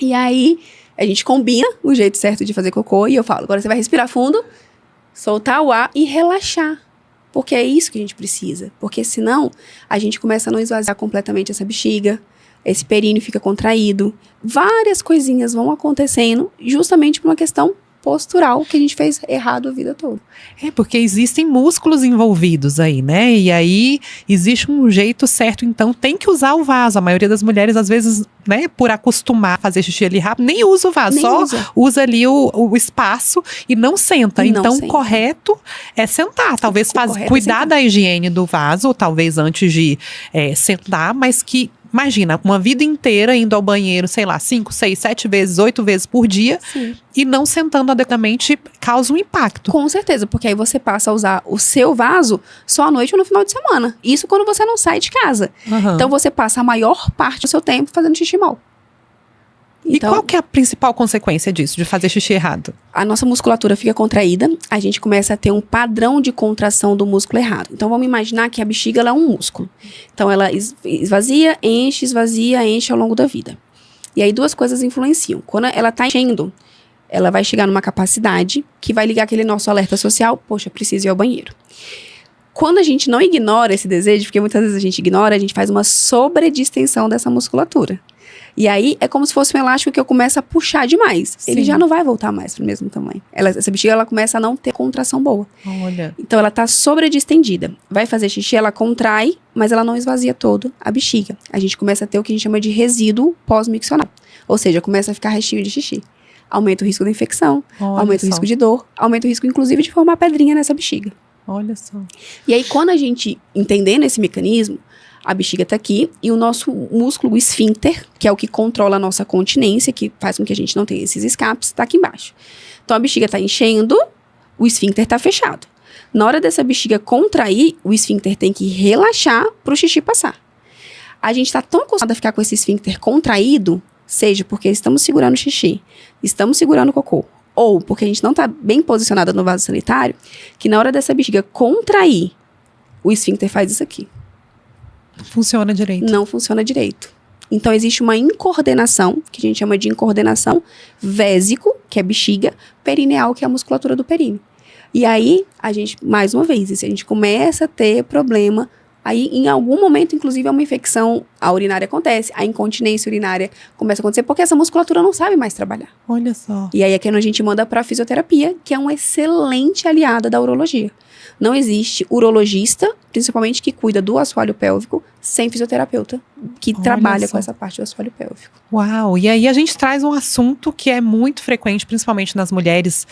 E aí, a gente combina o jeito certo de fazer cocô e eu falo, agora você vai respirar fundo, soltar o ar e relaxar. Porque é isso que a gente precisa. Porque senão, a gente começa a não esvaziar completamente essa bexiga, esse períneo fica contraído. Várias coisinhas vão acontecendo justamente por uma questão postural que a gente fez errado a vida toda. Porque existem músculos envolvidos aí, né? E aí existe um jeito certo, então tem que usar o vaso. A maioria das mulheres, às vezes, né, por acostumar a fazer xixi ali rápido, nem usa o vaso, usa ali o espaço e não senta. Então, o correto é sentar. Talvez cuidar da higiene do vaso, ou talvez antes de sentar, mas que... Imagina, uma vida inteira indo ao banheiro, sei lá, 5, 6, 7 vezes, 8 vezes por dia. Sim. E não sentando adequadamente causa um impacto. Com certeza, porque aí você passa a usar o seu vaso só à noite ou no final de semana. Isso quando você não sai de casa. Uhum. Então você passa a maior parte do seu tempo fazendo xixi mal. Então, e qual que é a principal consequência disso, de fazer xixi errado? A nossa musculatura fica contraída, a gente começa a ter um padrão de contração do músculo errado. Então, vamos imaginar que a bexiga ela é um músculo. Então, ela esvazia, enche ao longo da vida. E aí, duas coisas influenciam. Quando ela está enchendo, ela vai chegar numa capacidade que vai ligar aquele nosso alerta social, poxa, preciso ir ao banheiro. Quando a gente não ignora esse desejo, porque muitas vezes a gente ignora, a gente faz uma sobredistensão dessa musculatura. E aí, é como se fosse um elástico que eu começo a puxar demais. Sim. Ele já não vai voltar mais pro mesmo tamanho. Essa bexiga, ela começa a não ter contração boa. Olha. Então, ela tá sobredistendida. Vai fazer xixi, ela contrai, mas ela não esvazia todo a bexiga. A gente começa a ter o que a gente chama de resíduo pós-miccional. Ou seja, começa a ficar restinho de xixi. Aumenta o risco da infecção, aumenta o risco de dor, aumenta o risco, inclusive, de formar pedrinha nessa bexiga. Olha só. E aí, quando a gente, entendendo esse mecanismo, a bexiga tá aqui e o nosso músculo esfíncter, que é o que controla a nossa continência, que faz com que a gente não tenha esses escapes, tá aqui embaixo. Então, a bexiga tá enchendo, o esfíncter está fechado. Na hora dessa bexiga contrair, o esfíncter tem que relaxar para o xixi passar. A gente está tão acostumado a ficar com esse esfíncter contraído, seja porque estamos segurando o xixi, estamos segurando o cocô, ou porque a gente não está bem posicionado no vaso sanitário, que na hora dessa bexiga contrair, o esfíncter faz isso aqui. Funciona direito. Não funciona direito. Então, existe uma incoordenação, que a gente chama de incoordenação vésico, que é bexiga, perineal, que é a musculatura do períneo. E aí, a gente, mais uma vez, a gente começa a ter problema. Aí, em algum momento, inclusive, uma infecção, a urinária acontece, a incontinência urinária começa a acontecer, porque essa musculatura não sabe mais trabalhar. Olha só. E aí, é quando a gente manda para a fisioterapia, que é uma excelente aliada da urologia. Não existe urologista, principalmente que cuida do assoalho pélvico, sem fisioterapeuta, que trabalha com essa parte do assoalho pélvico. Uau! E aí a gente traz um assunto que é muito frequente, principalmente nas mulheres,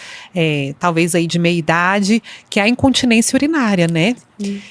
talvez aí de meia idade, que é a incontinência urinária, né?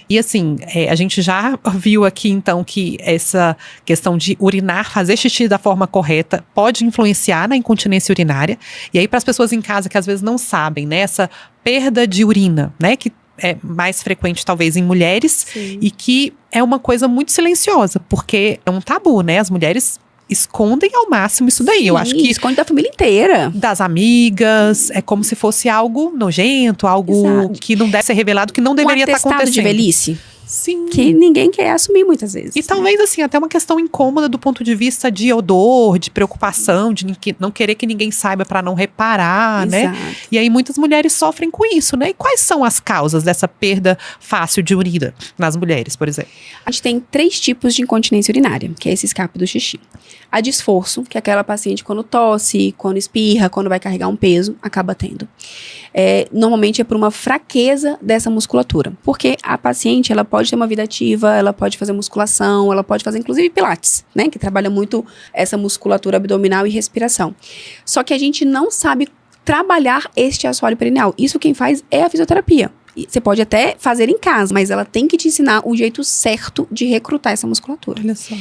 E assim, a gente já viu aqui então que essa questão de urinar, fazer xixi da forma correta, pode influenciar na incontinência urinária. E aí para as pessoas em casa que às vezes não sabem, né? Essa perda de urina, né? Que é mais frequente talvez em mulheres. Sim. E que é uma coisa muito silenciosa, porque é um tabu, né? As mulheres escondem ao máximo isso daí. Sim, eu acho que esconde da família inteira. Das amigas, é como se fosse algo nojento, algo Exato. Que não deve ser revelado, que não deveria estar acontecendo. De velhice. Sim. Que ninguém quer assumir muitas vezes. E talvez, assim, até uma questão incômoda do ponto de vista de odor, de preocupação, de não querer que ninguém saiba para não reparar, Exato. Né? E aí muitas mulheres sofrem com isso, né? E quais são as causas dessa perda fácil de urina nas mulheres, por exemplo? A gente tem 3 tipos de incontinência urinária, que é esse escape do xixi. A de esforço, que é aquela paciente quando tosse, quando espirra, quando vai carregar um peso, acaba tendo. Normalmente é por uma fraqueza dessa musculatura. Porque a paciente, ela pode ter uma vida ativa, ela pode fazer musculação, ela pode fazer inclusive pilates, né? Que trabalha muito essa musculatura abdominal e respiração. Só que a gente não sabe trabalhar este assoalho perineal. Isso quem faz é a fisioterapia. Você pode até fazer em casa, mas ela tem que te ensinar o jeito certo de recrutar essa musculatura. Olha só.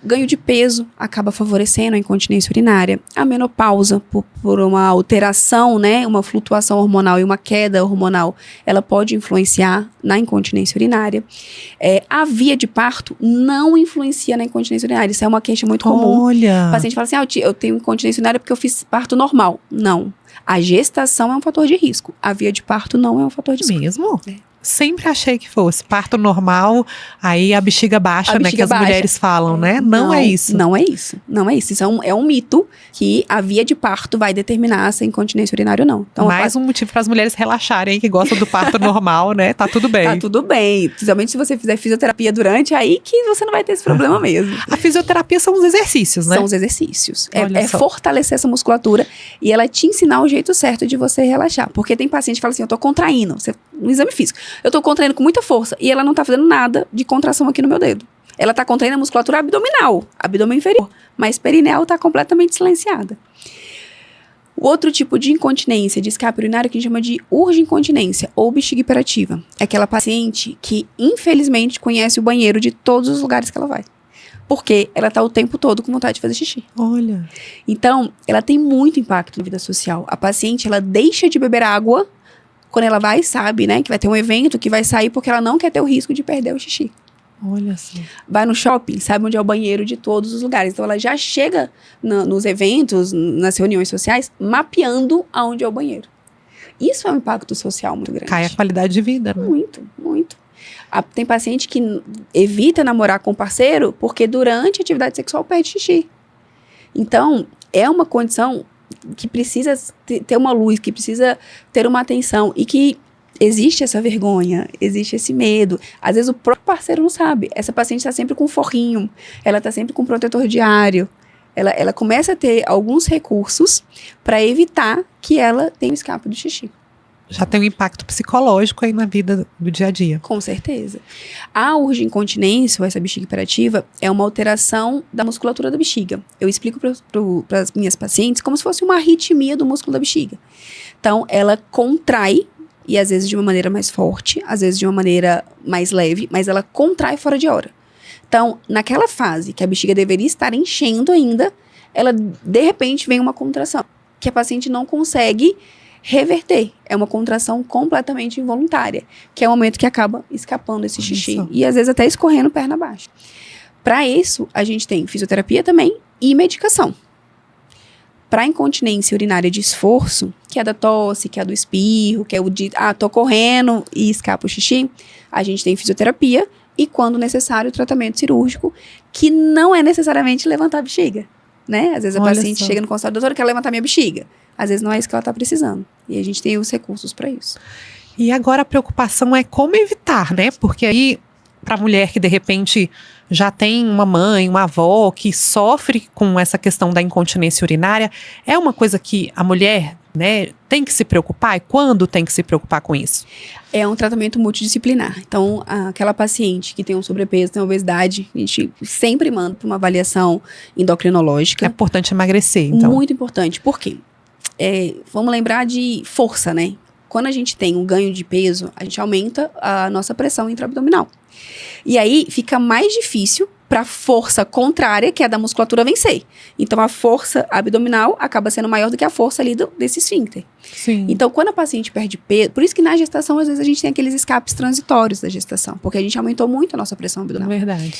O ganho de peso acaba favorecendo a incontinência urinária. A menopausa, por uma alteração, né, uma flutuação hormonal e uma queda hormonal, ela pode influenciar na incontinência urinária. A via de parto não influencia na incontinência urinária. Isso é uma queixa muito comum. Olha! O paciente fala assim, eu tenho incontinência urinária porque eu fiz parto normal. Não. A gestação é um fator de risco. A via de parto não é um fator de risco. Mesmo? Sempre achei que fosse parto normal, aí a bexiga baixa, né, que as mulheres falam, né? Não é isso. Não é isso. Não é isso. Isso é um mito que a via de parto vai determinar se é incontinência urinária ou não. Então, mais um motivo para as mulheres relaxarem, que gostam do parto normal, né? Tá tudo bem. Tá tudo bem. Principalmente se você fizer fisioterapia durante, aí que você não vai ter esse problema mesmo. A fisioterapia são os exercícios, né? São os exercícios. É fortalecer essa musculatura e ela te ensinar o jeito certo de você relaxar. Porque tem paciente que fala assim, eu tô contraindo. Um exame físico. Eu tô contraindo com muita força e ela não tá fazendo nada de contração aqui no meu dedo. Ela tá contraindo a musculatura abdominal, abdômen inferior, mas perineal tá completamente silenciada. O outro tipo de incontinência, de escape urinário, que a gente chama de urge-incontinência ou bexiga hiperativa. É aquela paciente que, infelizmente, conhece o banheiro de todos os lugares que ela vai. Porque ela tá o tempo todo com vontade de fazer xixi. Olha. Então, ela tem muito impacto na vida social. A paciente, ela deixa de beber água quando ela vai, sabe, né, que vai ter um evento que vai sair porque ela não quer ter o risco de perder o xixi. Olha só. Vai no shopping, sabe onde é o banheiro de todos os lugares. Então, ela já chega nos eventos, nas reuniões sociais, mapeando aonde é o banheiro. Isso é um impacto social muito grande. Cai a qualidade de vida, né? Muito, muito. Tem paciente que evita namorar com o parceiro porque durante a atividade sexual perde xixi. Então, é uma condição que precisa ter uma luz, que precisa ter uma atenção e que existe essa vergonha, existe esse medo. Às vezes o próprio parceiro não sabe. Essa paciente está sempre com forrinho, ela está sempre com protetor diário. Ela começa a ter alguns recursos para evitar que ela tenha o escape do xixi. Já tem um impacto psicológico aí na vida do dia a dia. Com certeza. A urge-incontinência, ou essa bexiga hiperativa, é uma alteração da musculatura da bexiga. Eu explico para as minhas pacientes como se fosse uma arritmia do músculo da bexiga. Então, ela contrai, e às vezes de uma maneira mais forte, às vezes de uma maneira mais leve, mas ela contrai fora de hora. Então, naquela fase que a bexiga deveria estar enchendo ainda, ela, de repente, vem uma contração, que a paciente não consegue reverter. É uma contração completamente involuntária, que é o momento que acaba escapando esse xixi. Isso. E às vezes até escorrendo perna abaixo. Para isso, a gente tem fisioterapia também e medicação. Para incontinência urinária de esforço, que é da tosse, que é do espirro, que é o de, tô correndo e escapa o xixi, a gente tem fisioterapia e, quando necessário, o tratamento cirúrgico, que não é necessariamente levantar a bexiga, né? Às vezes a Olha paciente só. chega no consultório, doutora, eu quero levantar minha bexiga. Às vezes não é isso que ela está precisando. E a gente tem os recursos para isso. E agora a preocupação é como evitar, né? Porque aí, para a mulher que de repente já tem uma mãe, uma avó que sofre com essa questão da incontinência urinária, é uma coisa que a mulher, né, tem que se preocupar? E quando tem que se preocupar com isso? É um tratamento multidisciplinar. Então, aquela paciente que tem um sobrepeso, tem obesidade, a gente sempre manda para uma avaliação endocrinológica. É importante emagrecer, então. Muito importante. Por quê? Vamos lembrar de força, né? Quando a gente tem um ganho de peso, a gente aumenta a nossa pressão intraabdominal. E aí fica mais difícil para a força contrária, que é a da musculatura, vencer. Então, a força abdominal acaba sendo maior do que a força ali desse esfíncter. Sim. Então, quando a paciente perde peso, por isso que na gestação, às vezes, a gente tem aqueles escapes transitórios da gestação, porque a gente aumentou muito a nossa pressão abdominal. Verdade.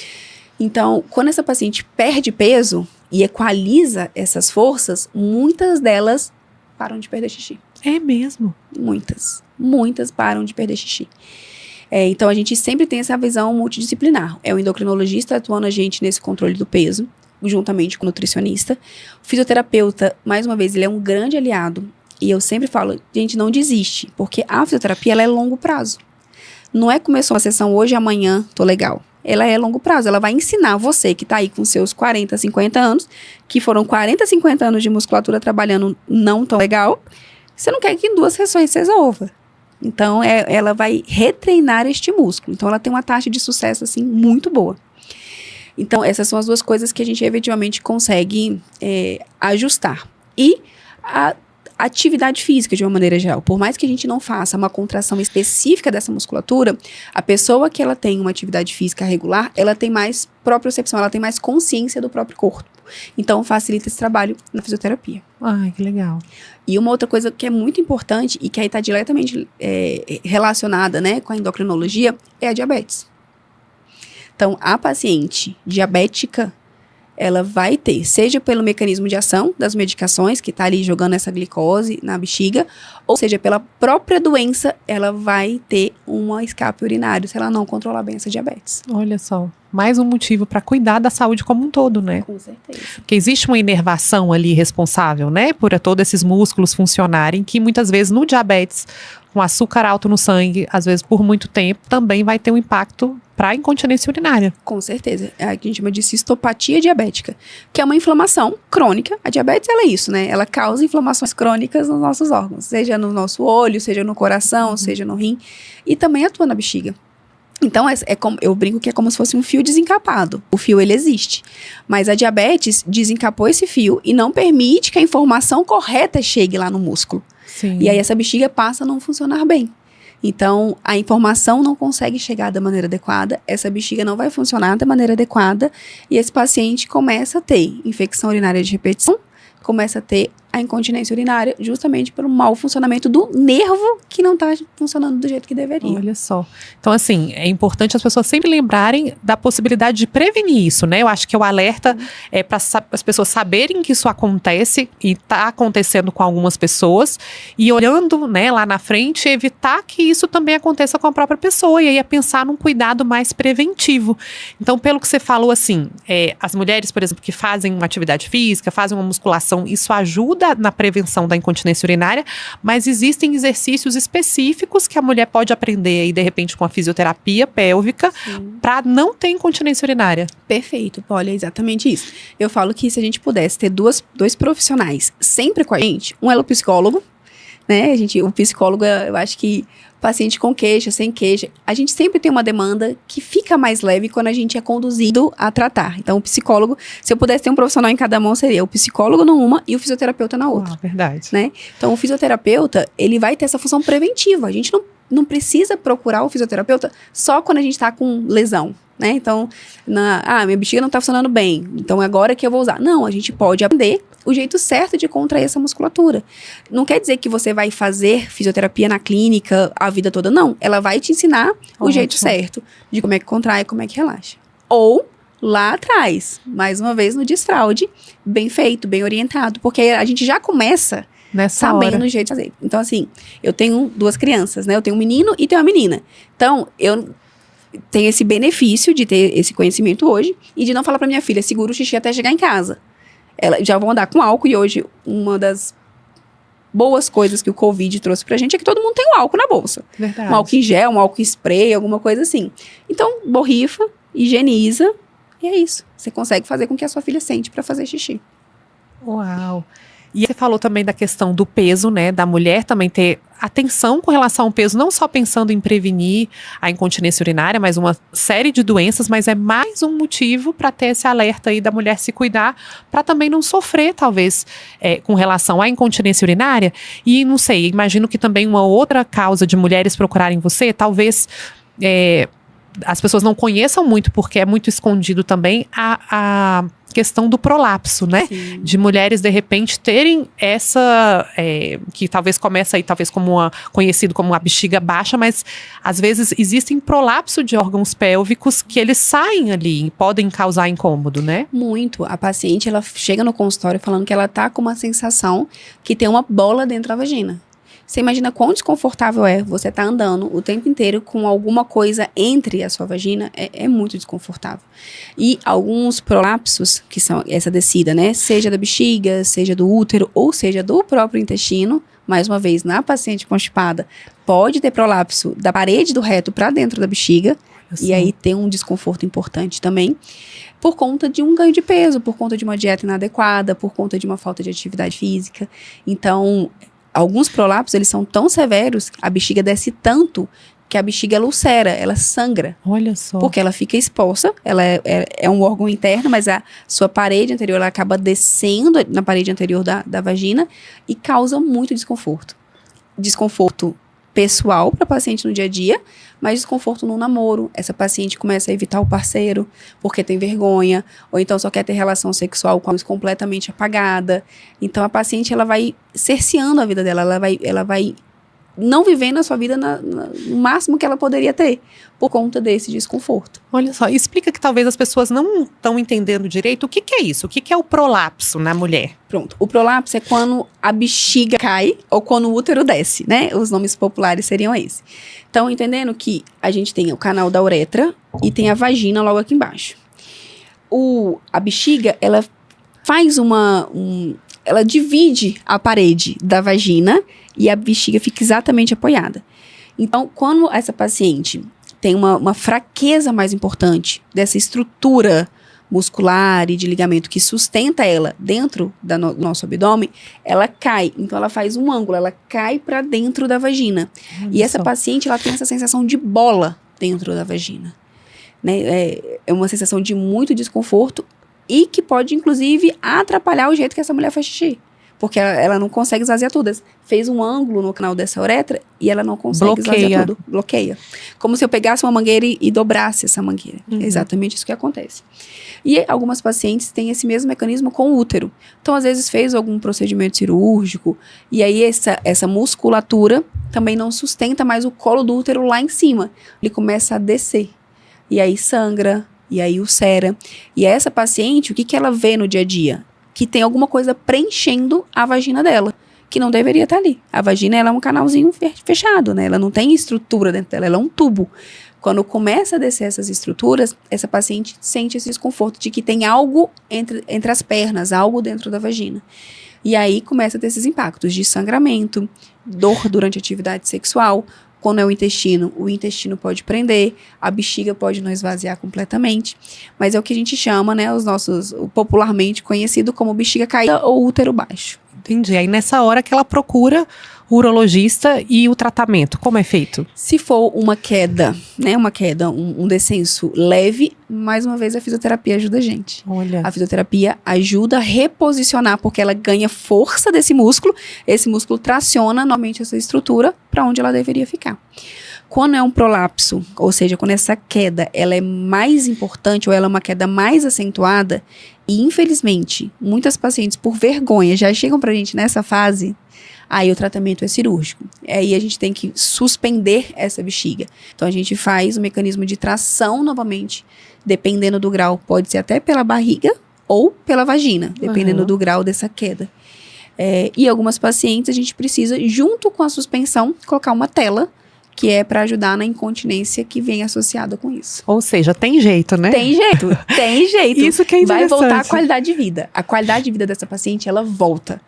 Então, quando essa paciente perde peso e equaliza essas forças, muitas delas param de perder xixi. É mesmo? Muitas param de perder xixi. Então, a gente sempre tem essa visão multidisciplinar. É o endocrinologista atuando a gente nesse controle do peso, juntamente com o nutricionista. O fisioterapeuta, mais uma vez, ele é um grande aliado. E eu sempre falo, gente, não desiste, porque a fisioterapia, ela é longo prazo. Não é começou a sessão hoje, amanhã, tô legal. Ela é longo prazo, ela vai ensinar você que tá aí com seus 40, 50 anos, que foram 40, 50 anos de musculatura trabalhando não tão legal, você não quer que em 2 sessões você resolva. Então, ela vai retreinar este músculo. Então, ela tem uma taxa de sucesso, assim, muito boa. Então, essas são as 2 coisas que a gente efetivamente consegue ajustar. E a atividade física, de uma maneira geral. Por mais que a gente não faça uma contração específica dessa musculatura, a pessoa que ela tem uma atividade física regular, ela tem mais propriocepção, ela tem mais consciência do próprio corpo. Então, facilita esse trabalho na fisioterapia. Ai, que legal. E uma outra coisa que é muito importante e que aí está diretamente relacionada, né, com a endocrinologia é a diabetes. Então, a paciente diabética, ela vai ter, seja pelo mecanismo de ação das medicações, que está ali jogando essa glicose na bexiga, ou seja, pela própria doença, ela vai ter um escape urinário, se ela não controlar bem essa diabetes. Olha só, mais um motivo para cuidar da saúde como um todo, né? Com certeza. Porque existe uma inervação ali responsável, né, por todos esses músculos funcionarem, que muitas vezes no diabetes, com açúcar alto no sangue, às vezes por muito tempo, também vai ter um impacto para a incontinência urinária. Com certeza. A gente chama de cistopatia diabética, que é uma inflamação crônica. A diabetes, ela é isso, né? Ela causa inflamações crônicas nos nossos órgãos, seja no nosso olho, seja no coração, seja no rim, e também atua na bexiga. Então, como, eu brinco que é como se fosse um fio desencapado. O fio, ele existe. Mas a diabetes desencapou esse fio e não permite que a informação correta chegue lá no músculo. Sim. E aí, essa bexiga passa a não funcionar bem. Então, a informação não consegue chegar da maneira adequada, essa bexiga não vai funcionar da maneira adequada, e esse paciente começa a ter infecção urinária de repetição, começa a ter a incontinência urinária justamente pelo mau funcionamento do nervo que não está funcionando do jeito que deveria. Olha só. Então, assim, é importante as pessoas sempre lembrarem da possibilidade de prevenir isso, né? Eu acho que o alerta é para as pessoas saberem que isso acontece e está acontecendo com algumas pessoas e olhando, né, lá na frente, evitar que isso também aconteça com a própria pessoa e aí é pensar num cuidado mais preventivo. Então, pelo que você falou, assim, as mulheres, por exemplo, que fazem uma atividade física, fazem uma musculação, isso ajuda na prevenção da incontinência urinária, mas existem exercícios específicos que a mulher pode aprender aí, de repente, com a fisioterapia pélvica para não ter incontinência urinária. Perfeito, olha, é exatamente isso. Eu falo que se a gente pudesse ter dois profissionais sempre com a gente, um é o psicólogo, né? O psicólogo, eu acho que paciente com queixa, sem queixa, a gente sempre tem uma demanda que fica mais leve quando a gente é conduzido a tratar. Então, o psicólogo, se eu pudesse ter um profissional em cada mão, seria o psicólogo numa e o fisioterapeuta na outra. Verdade. Né? Então, o fisioterapeuta, ele vai ter essa função preventiva. A gente não precisa procurar o fisioterapeuta só quando a gente está com lesão. Né? Então, minha bexiga não está funcionando bem, então agora que eu vou usar. Não, a gente pode aprender o jeito certo de contrair essa musculatura. Não quer dizer que você vai fazer fisioterapia na clínica a vida toda, não. Ela vai te ensinar o jeito certo de como é que contrai, como é que relaxa. Ou lá atrás, mais uma vez no desfraude, bem feito, bem orientado, porque a gente já começa sabendo o jeito de fazer. Então, assim, eu tenho 2 crianças, né? Eu tenho um menino e tenho uma menina. Então, eu tenho esse benefício de ter esse conhecimento hoje e de não falar pra minha filha, segura o xixi até chegar em casa. Elas já vão andar com álcool e hoje uma das boas coisas que o Covid trouxe pra gente é que todo mundo tem um álcool na bolsa. Verdade. Um álcool em gel, um álcool em spray, alguma coisa assim. Então, borrifa, higieniza e é isso. Você consegue fazer com que a sua filha sente pra fazer xixi. Uau! E você falou também da questão do peso, né? Da mulher também ter atenção com relação ao peso, não só pensando em prevenir a incontinência urinária, mas uma série de doenças, mas é mais um motivo para ter esse alerta aí da mulher se cuidar, para também não sofrer, talvez, com relação à incontinência urinária. E não sei, imagino que também uma outra causa de mulheres procurarem você, talvez as pessoas não conheçam muito, porque é muito escondido também a questão do prolapso, né? Sim. De mulheres, de repente, terem essa, que talvez começa aí, talvez conhecido como a bexiga baixa, mas às vezes existem prolapso de órgãos pélvicos que eles saem ali e podem causar incômodo, né? Muito. A paciente, ela chega no consultório falando que ela tá com uma sensação que tem uma bola dentro da vagina. Você imagina quão desconfortável é você estar andando o tempo inteiro com alguma coisa entre a sua vagina, é muito desconfortável. E alguns prolapsos, que são essa descida, né, seja da bexiga, seja do útero, ou seja do próprio intestino, mais uma vez, na paciente constipada, pode ter prolapso da parede do reto para dentro da bexiga, e aí tem um desconforto importante também, por conta de um ganho de peso, por conta de uma dieta inadequada, por conta de uma falta de atividade física. Então, alguns prolapsos, eles são tão severos, a bexiga desce tanto, que a bexiga ela ulcera, ela sangra. Olha só. Porque ela fica exposta, ela é um órgão interno, mas a sua parede anterior, ela acaba descendo na parede anterior da vagina e causa muito desconforto. Desconforto pessoal para a paciente no dia a dia, mas desconforto no namoro. Essa paciente começa a evitar o parceiro porque tem vergonha, ou então só quer ter relação sexual com a luz completamente apagada. Então a paciente ela vai cerceando a vida dela, ela vai não vivendo a sua vida no máximo que ela poderia ter, por conta desse desconforto. Olha só, explica que talvez as pessoas não estão entendendo direito o que é isso, o que é o prolapso na mulher. Pronto, o prolapso é quando a bexiga cai ou quando o útero desce, né? Os nomes populares seriam esses. Então, entendendo que a gente tem o canal da uretra e tem a vagina logo aqui embaixo. A bexiga, ela faz ela divide a parede da vagina e a bexiga fica exatamente apoiada. Então, quando essa paciente tem uma fraqueza mais importante dessa estrutura muscular e de ligamento que sustenta ela dentro do nosso abdômen, ela cai. Então, ela faz um ângulo, ela cai para dentro da vagina. E essa paciente, ela tem essa sensação de bola dentro da vagina. Né? É uma sensação de muito desconforto e que pode, inclusive, atrapalhar o jeito que essa mulher faz xixi. Porque ela não consegue esvaziar tudo. Fez um ângulo no canal dessa uretra e ela não consegue esvaziar tudo. Bloqueia. Como se eu pegasse uma mangueira e dobrasse essa mangueira. É exatamente isso que acontece. E algumas pacientes têm esse mesmo mecanismo com o útero. Então, às vezes, fez algum procedimento cirúrgico e aí essa musculatura também não sustenta mais o colo do útero lá em cima. Ele começa a descer. E aí sangra, e aí ulcera. E essa paciente, o que ela vê no dia a dia? Que tem alguma coisa preenchendo a vagina dela, que não deveria estar ali. A vagina, ela é um canalzinho fechado, né? Ela não tem estrutura dentro dela, ela é um tubo. Quando começa a descer essas estruturas, essa paciente sente esse desconforto de que tem algo entre as pernas, algo dentro da vagina. E aí começa a ter esses impactos de sangramento, dor durante a atividade sexual. Quando é o intestino pode prender, a bexiga pode não esvaziar completamente, mas é o que a gente chama, né, popularmente conhecido como bexiga caída ou útero baixo. Entendi. Aí nessa hora que ela procura o urologista e o tratamento, como é feito? Se for uma queda, né, um descenso leve, mais uma vez a fisioterapia ajuda a gente. Olha. A fisioterapia ajuda a reposicionar, porque ela ganha força desse músculo, esse músculo traciona novamente essa estrutura para onde ela deveria ficar. Quando é um prolapso, ou seja, quando essa queda ela é mais importante ou ela é uma queda mais acentuada, e infelizmente, muitas pacientes por vergonha já chegam pra gente nessa fase, aí o tratamento é cirúrgico. Aí a gente tem que suspender essa bexiga. Então a gente faz o mecanismo de tração novamente, dependendo do grau, pode ser até pela barriga ou pela vagina, dependendo do grau dessa queda. E algumas pacientes a gente precisa, junto com a suspensão, colocar uma tela, que é para ajudar na incontinência que vem associada com isso. Ou seja, tem jeito, né? Tem jeito, tem jeito. Isso que é interessante. Vai voltar a qualidade de vida. A qualidade de vida dessa paciente, ela volta.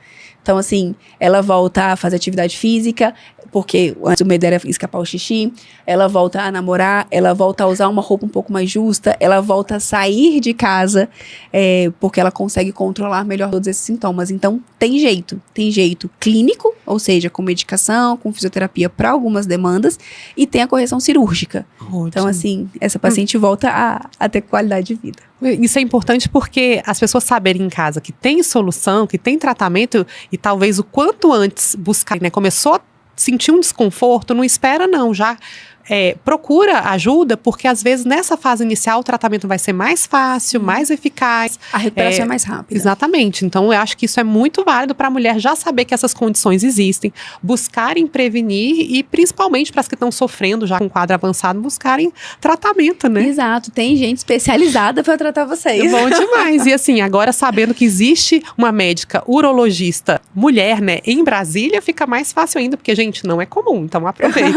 Então, assim, ela volta a fazer atividade física, porque antes o medo era escapar o xixi, ela volta a namorar, ela volta a usar uma roupa um pouco mais justa, ela volta a sair de casa, porque ela consegue controlar melhor todos esses sintomas. Então, tem jeito clínico, ou seja, com medicação, com fisioterapia para algumas demandas, e tem a correção cirúrgica. Ótimo. Então, assim, essa paciente volta a ter qualidade de vida. Isso é importante porque as pessoas saberem em casa que tem solução, que tem tratamento e talvez o quanto antes buscar, né? Começou a sentir um desconforto, não espera não, já procura ajuda, porque às vezes nessa fase inicial o tratamento vai ser mais fácil, mais eficaz. A recuperação é mais rápida. Exatamente. Então eu acho que isso é muito válido para a mulher já saber que essas condições existem, buscarem prevenir e principalmente para as que estão sofrendo já com quadro avançado, buscarem tratamento, né? Exato. Tem gente especializada para tratar vocês. É bom demais. E assim, agora sabendo que existe uma médica urologista mulher, né, em Brasília, fica mais fácil ainda, porque, gente, não é comum. Então aproveitem.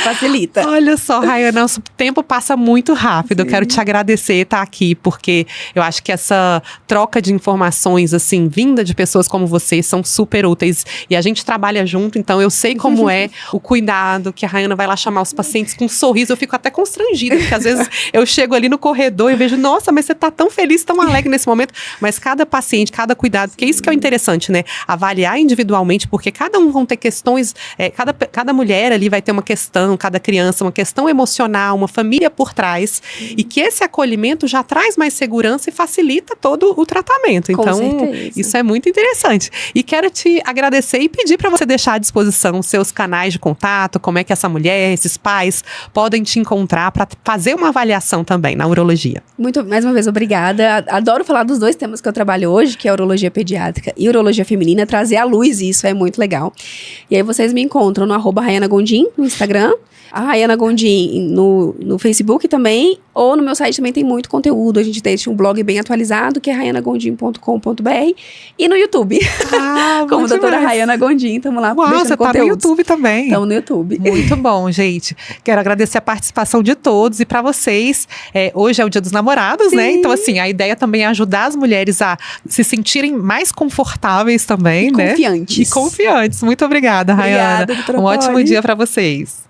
Facilita. Olha só, Rayana, nosso tempo passa muito rápido. Sim. Eu quero te agradecer estar aqui, porque eu acho que essa troca de informações, assim, vinda de pessoas como você, são super úteis. E a gente trabalha junto, então eu sei como é o cuidado, que a Rayana vai lá chamar os pacientes com um sorriso. Eu fico até constrangida, porque às vezes eu chego ali no corredor e vejo, nossa, mas você tá tão feliz, tão alegre nesse momento. Mas cada paciente, cada cuidado, porque isso que é o interessante, né? Avaliar individualmente, porque cada um vão ter questões, cada mulher ali vai ter uma questão, cada criança, uma questão emocional, uma família por trás, e que esse acolhimento já traz mais segurança e facilita todo o tratamento. Então, isso é muito interessante. E quero te agradecer e pedir para você deixar à disposição os seus canais de contato, como é que essa mulher, esses pais podem te encontrar para fazer uma avaliação também na urologia. Mais uma vez, obrigada. Adoro falar dos dois temas que eu trabalho hoje, que é a urologia pediátrica e urologia feminina, trazer à luz isso é muito legal. E aí vocês me encontram no @RayanaGondim, no Instagram, a Rayana Gondim no Facebook também, ou no meu site também tem muito conteúdo. A gente deixa um blog bem atualizado, que é rayanagondim.com.br, e no YouTube. Como doutora Rayana Gondim, estamos lá deixando você tá no YouTube também. Estamos no YouTube. Muito bom, gente. Quero agradecer a participação de todos e para vocês. Hoje é o Dia dos Namorados, né? Então, assim, a ideia também é ajudar as mulheres a se sentirem mais confortáveis também, né? Confiantes. E confiantes. Muito obrigada, Rayana. Obrigada, doutora Um ótimo dia para vocês.